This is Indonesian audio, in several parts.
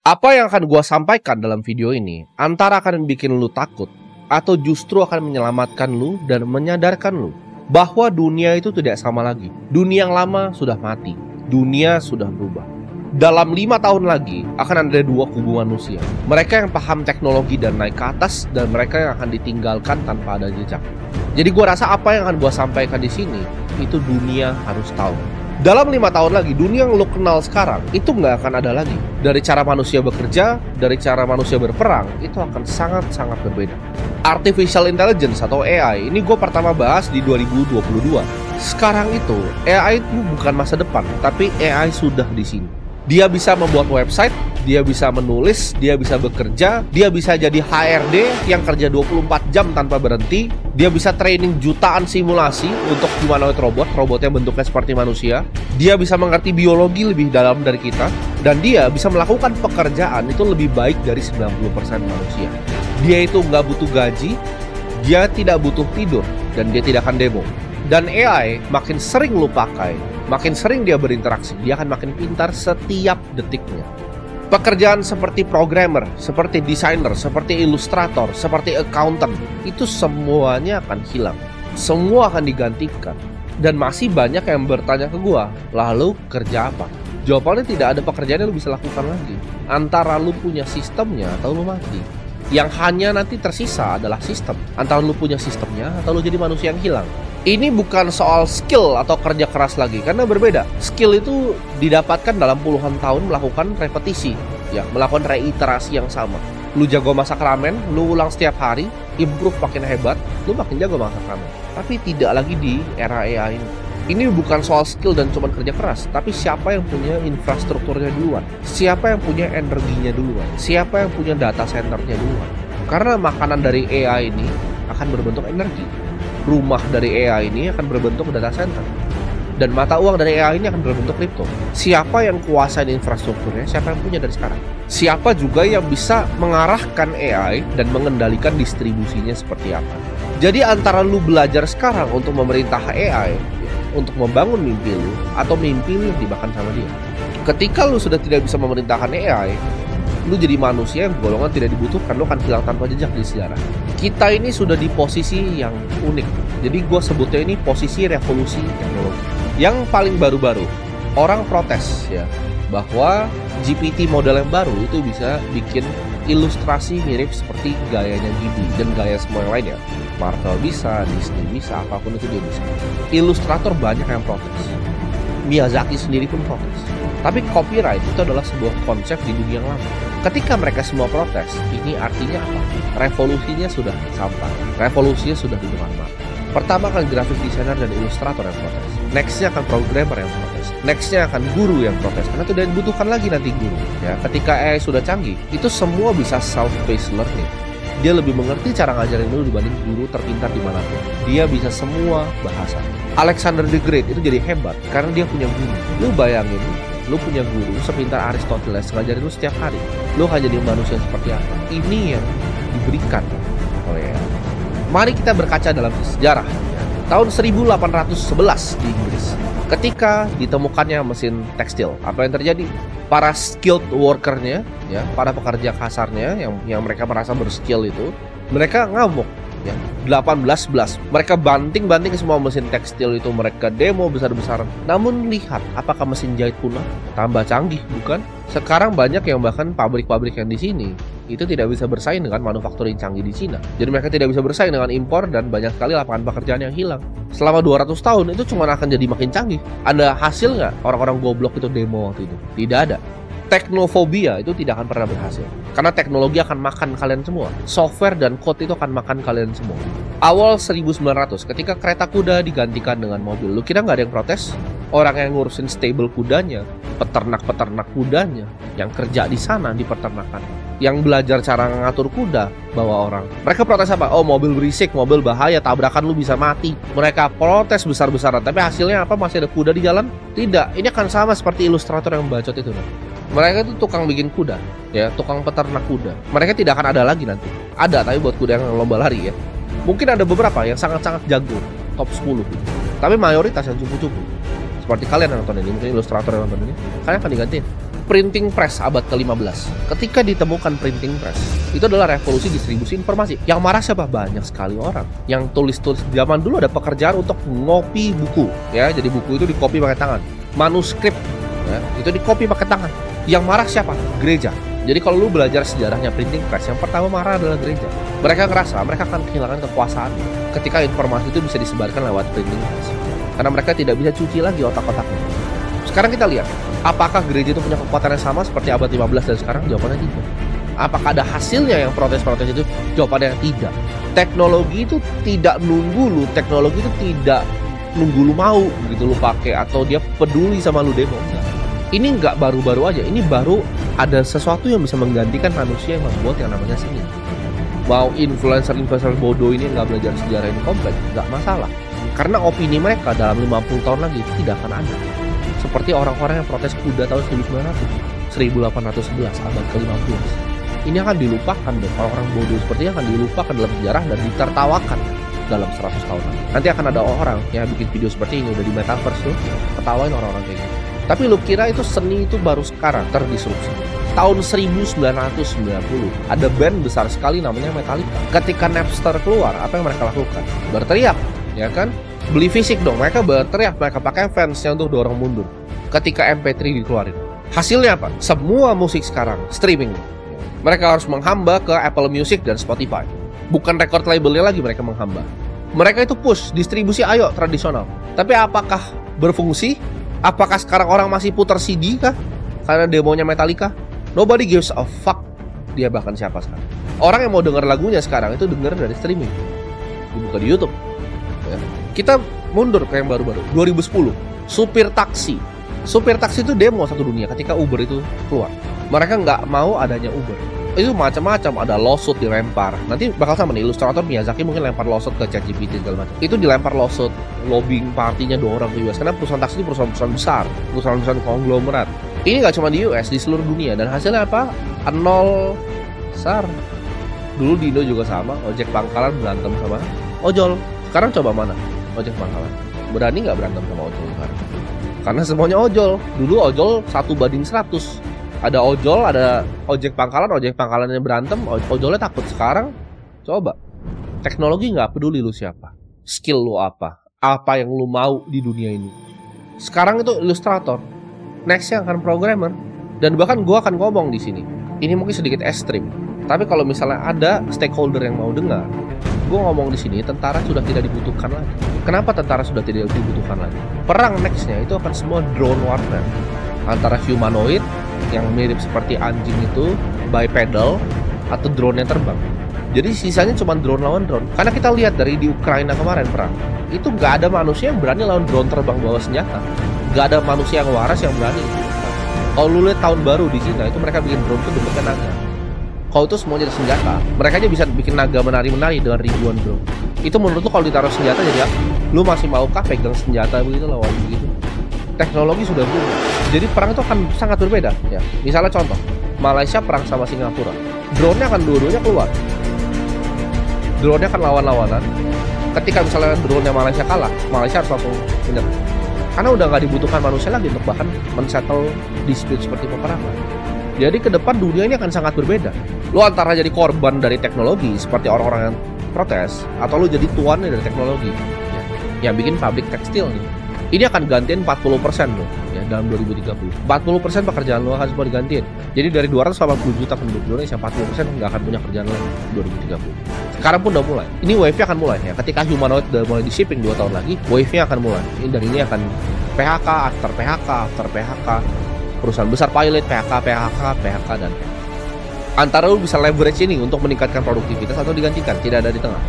Apa yang akan gua sampaikan dalam video ini antara akan bikin lu takut atau justru akan menyelamatkan lu dan menyadarkan lu bahwa dunia itu tidak sama lagi. Dunia yang lama sudah mati. Dunia sudah berubah. Dalam 5 tahun lagi akan ada 2 kubu manusia. Mereka yang paham teknologi dan naik ke atas, dan mereka yang akan ditinggalkan tanpa ada jejak. Jadi gua rasa apa yang akan gua sampaikan di sini itu dunia harus tahu. Dalam 5 tahun lagi, dunia yang lo kenal sekarang itu nggak akan ada lagi. Dari cara manusia bekerja, dari cara manusia berperang, itu akan sangat-sangat berbeda. Artificial Intelligence atau AI, ini gue pertama bahas di 2022. Sekarang itu, AI itu bukan masa depan, tapi AI sudah di sini. Dia bisa membuat website, dia bisa menulis, dia bisa bekerja, dia bisa jadi HRD yang kerja 24 jam tanpa berhenti, dia bisa training jutaan simulasi untuk humanoid robot yang bentuknya seperti manusia, dia bisa mengerti biologi lebih dalam dari kita, dan dia bisa melakukan pekerjaan itu lebih baik dari 90% manusia. Dia itu nggak butuh gaji, dia tidak butuh tidur, dan dia tidak akan demo. Dan AI makin sering lu pakai, makin sering dia berinteraksi, dia akan makin pintar setiap detiknya. Pekerjaan seperti programmer, seperti desainer, seperti ilustrator, seperti accountant, itu semuanya akan hilang. Semua akan digantikan. Dan masih banyak yang bertanya ke gua, lalu kerja apa? Jawabannya tidak ada pekerjaan yang lu bisa lakukan lagi. Antara lu punya sistemnya atau lu mati. Yang hanya nanti tersisa adalah sistem. Antara lu punya sistemnya atau lu jadi manusia yang hilang. Ini bukan soal skill atau kerja keras lagi, karena berbeda. Skill itu didapatkan dalam puluhan tahun melakukan repetisi, ya, melakukan reiterasi yang sama. Lu jago masak ramen, lu ulang setiap hari, improve makin hebat, lu makin jago masak ramen. Tapi tidak lagi di era AI ini. Ini bukan soal skill dan cuma kerja keras, tapi siapa yang punya infrastrukturnya duluan, siapa yang punya energinya duluan, siapa yang punya data centernya duluan. Karena makanan dari AI ini akan berbentuk energi. Rumah dari AI ini akan berbentuk data center. Dan mata uang dari AI ini akan berbentuk kripto. Siapa yang kuasain infrastrukturnya, siapa yang punya dari sekarang. Siapa juga yang bisa mengarahkan AI dan mengendalikan distribusinya seperti apa. Jadi antara lu belajar sekarang untuk memerintah AI, untuk membangun mimpi lu, atau mimpi lu yang dimakan sama dia. Ketika lu sudah tidak bisa memerintahkan AI, lu jadi manusia yang golongan tidak dibutuhkan, lu akan hilang tanpa jejak di sejarah. Kita ini sudah di posisi yang unik. Jadi gue sebutnya ini posisi revolusi teknologi. Yang paling baru-baru, orang protes ya bahwa GPT model yang baru itu bisa bikin ilustrasi mirip seperti gayanya Ghibli dan gaya semua yang lainnya. Marvel bisa, Disney bisa, apapun itu dia bisa. Ilustrator banyak yang protes. Miyazaki sendiri pun protes. Tapi copyright itu adalah sebuah konsep di dunia yang lama. Ketika mereka semua protes, ini artinya apa? Revolusinya sudah sampai. Revolusinya sudah di depan mata. Pertama akan graphic designer dan ilustrator yang protes. Nextnya akan programmer yang protes. Nextnya akan guru yang protes. Karena tidak dibutuhkan lagi nanti guru. Ya, ketika AI sudah canggih, itu semua bisa self-paced learning. Dia lebih mengerti cara ngajarin dulu dibanding guru terpintar dimanapun. Dia bisa semua bahasa. Alexander the Great itu jadi hebat karena dia punya guru. Lu bayangin, lu punya guru sepintar Aristoteles ngajarin lu setiap hari. Lu akan jadi manusia seperti apa? Ini yang diberikan oleh AI. Mari kita berkaca dalam sejarah. Tahun 1811 di Inggris, ketika ditemukannya mesin tekstil, apa yang terjadi? Para skilled workernya, ya, para pekerja kasarnya yang mereka merasa berskill itu, mereka ngamuk. Ya, 1811 mereka banting-banting semua mesin tekstil itu, mereka demo besar-besaran. Namun lihat, apakah mesin jahit punah? Tambah canggih, bukan? Sekarang banyak yang bahkan pabrik-pabrik yang di sini itu tidak bisa bersaing dengan manufakturing canggih di Cina. Jadi mereka tidak bisa bersaing dengan impor dan banyak sekali lapangan pekerjaan yang hilang. Selama 200 tahun itu cuma akan jadi makin canggih. Ada hasil nggak orang-orang goblok itu demo waktu itu? Tidak ada. Teknofobia itu tidak akan pernah berhasil. Karena teknologi akan makan kalian semua. Software dan code itu akan makan kalian semua. Awal 1900 ketika kereta kuda digantikan dengan mobil, lu kira nggak ada yang protes? Orang yang ngurusin stable kudanya, peternak-peternak kudanya, yang kerja di sana di peternakan, yang belajar cara ngatur kuda, bawa orang. Mereka protes apa? Oh, mobil berisik, mobil bahaya, tabrakan lu bisa mati. Mereka protes besar-besaran, tapi hasilnya apa? Masih ada kuda di jalan? Tidak, ini akan sama seperti ilustrator yang bacot itu. Mereka itu tukang bikin kuda, ya, tukang peternak kuda. Mereka tidak akan ada lagi nanti. Ada, tapi buat kuda yang lomba lari ya. Mungkin ada beberapa yang sangat-sangat jago, top 10 gitu. Tapi mayoritas yang cupu-cupu. Seperti kalian yang nonton ini, mungkin ilustrator yang nonton ini, kalian akan digantiin. Printing press abad ke-15. Ketika ditemukan printing press, itu adalah revolusi distribusi informasi. Yang marah siapa? Banyak sekali orang. Yang tulis-tulis zaman dulu ada pekerjaan untuk ngopi buku, ya. Jadi buku itu dikopi pakai tangan. Manuskrip, ya, itu dikopi pakai tangan. Yang marah siapa? Gereja. Jadi kalau lu belajar sejarahnya printing press, yang pertama marah adalah gereja. Mereka ngerasa mereka akan kehilangan kekuasaan ketika informasi itu bisa disebarkan lewat printing press. Karena mereka tidak bisa cuci lagi otak-otaknya. Sekarang kita lihat, apakah gereja itu punya kekuatan yang sama seperti abad 15 dan sekarang? Jawabannya tidak. Apakah ada hasilnya yang protes-protes itu? Jawabannya tidak. Teknologi itu tidak nunggu lu, teknologi itu tidak nunggu lu mau gitu lu pakai atau dia peduli sama lu demo. Ini nggak baru-baru aja, ini baru ada sesuatu yang bisa menggantikan manusia yang membuat yang namanya seni. Mau influencer-influencer bodoh ini nggak belajar sejarah ini kompleks, nggak masalah. Karena opini mereka dalam 50 tahun lagi tidak akan ada. Seperti orang-orang yang protes kuda tahun 1811, abad ke-15. Ini akan dilupakan deh, orang-orang bodoh seperti ini akan dilupakan dalam sejarah dan ditertawakan dalam 100 tahun lagi. Nanti akan ada orang yang bikin video seperti ini, udah di metaverse tuh, ketawain orang-orang kayak gitu. Tapi lu kira itu seni itu baru sekarang terdisrupsi? Tahun 1990, ada band besar sekali namanya Metallica. Ketika Napster keluar, apa yang mereka lakukan? Berteriak, ya kan? Beli fisik dong, mereka berteriak, mereka pakai fansnya untuk dorong mundur ketika MP3 dikeluarin. Hasilnya apa? Semua musik sekarang streaming. Mereka harus menghamba ke Apple Music dan Spotify. Bukan record labelnya lagi mereka menghamba. Mereka itu push, distribusi ayo tradisional. Tapi apakah berfungsi? Apakah sekarang orang masih putar CD kah? Karena demonya Metallica? Nobody gives a fuck. Dia bahkan siapa sekarang. Orang yang mau denger lagunya sekarang itu denger dari streaming. Dibuka di YouTube. Ya. Kita mundur ke yang baru-baru 2010, supir taksi itu demo satu dunia ketika Uber itu keluar. Mereka nggak mau adanya Uber. Itu macam-macam, ada lawsuit dilempar. Nanti bakal sama nih, ilustrator Miyazaki mungkin lempar lawsuit ke ChatGPT segala macam. Itu dilempar lawsuit, lobbying partinya dorong ke US. Karena perusahaan taksi itu perusahaan besar, perusahaan konglomerat. Ini nggak cuma di US, di seluruh dunia. Dan hasilnya apa? Nol besar. Dulu di Indo juga sama, ojek pangkalan berantem sama ojol. Sekarang coba mana? Ojek pangkalan. Berani nggak berantem sama ojol sekarang? Karena semuanya ojol. Dulu ojol 1:100. Ada ojol, ada ojek pangkalannya berantem, ojolnya takut. Sekarang coba. Teknologi nggak peduli lu siapa, skill lu apa yang lu mau di dunia ini. Sekarang itu ilustrator, nextnya akan programmer, dan bahkan gua akan ngomong di sini. Ini mungkin sedikit ekstrim, tapi kalau misalnya ada stakeholder yang mau dengar, gue ngomong di sini, tentara sudah tidak dibutuhkan lagi. Kenapa tentara sudah tidak dibutuhkan lagi? Perang nextnya itu akan semua drone warfare antara humanoid yang mirip seperti anjing itu, bipedal, atau drone yang terbang. Jadi sisanya cuma drone lawan drone. Karena kita lihat dari di Ukraina kemarin perang, itu nggak ada manusia yang berani lawan drone terbang bawa senjata. Nggak ada manusia yang waras yang berani. Kalau lu lihat tahun baru di Cina itu mereka bikin drone itu bentuknya naga. Kalau itu semuanya ada senjata, mereka aja bisa bikin naga menari-menari dengan ribuan drone. Itu menurut lu kalau ditaruh senjata jadi apa? Lu masih maukah pegang senjata begitu lawan begitu? Teknologi sudah berubah. Jadi perang itu akan sangat berbeda. Ya, misalnya contoh, Malaysia perang sama Singapura, drone-nya akan dua-duanya keluar. Drone-nya akan lawan-lawanan. Ketika misalnya drone-nya Malaysia kalah, Malaysia harus langsung menyerah. Karena udah nggak dibutuhkan manusia lagi untuk bahkan men-settle dispute seperti peperangan. Jadi ke depan dunia ini akan sangat berbeda. Lo antara jadi korban dari teknologi seperti orang-orang yang protes, atau lo jadi tuannya dari teknologi yang bikin pabrik tekstil nih. Ini akan gantiin 40% lo ya dalam 2030. 40% pekerjaan lo akan semua digantiin. Jadi dari 280 juta penduduk Indonesia, 40% nggak akan punya kerjaan lagi 2030. Sekarang pun udah mulai. Ini wave-nya akan mulai ya. Ketika humanoid udah mulai di shipping 2 tahun lagi, wave-nya akan mulai. Ini akan PHK, after PHK. Perusahaan besar pilot, PHK, dan antara lu bisa leverage ini untuk meningkatkan produktivitas atau digantikan, tidak ada di tengah.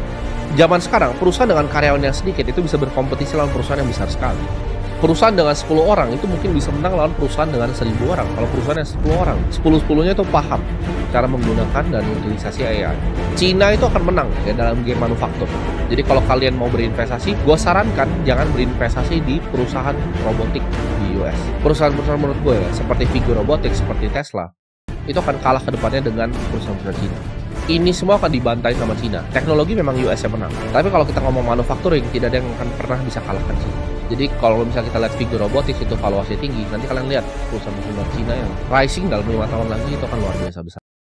Zaman sekarang, perusahaan dengan karyawan yang sedikit itu bisa berkompetisi lawan perusahaan yang besar sekali. Perusahaan dengan 10 orang itu mungkin bisa menang lawan perusahaan dengan 1000 orang. Kalau perusahaan yang 10 orang, 10-10-nya itu paham cara menggunakan dan utilisasi AI. Cina itu akan menang ya dalam game manufaktur. Jadi kalau kalian mau berinvestasi, gue sarankan jangan berinvestasi di perusahaan robotik di US. Perusahaan-perusahaan menurut gue ya, seperti Viggo Robotics, seperti Tesla, itu akan kalah ke depannya dengan perusahaan-perusahaan Cina. Ini semua akan dibantai sama Cina. Teknologi memang US yang menang. Tapi kalau kita ngomong manufacturing, tidak ada yang akan pernah bisa kalahkan Cina. Jadi kalau misalnya kita lihat figur robotics itu valuasi tinggi, nanti kalian lihat perusahaan-perusahaan Cina yang rising dalam 5 tahun lagi itu akan luar biasa besar.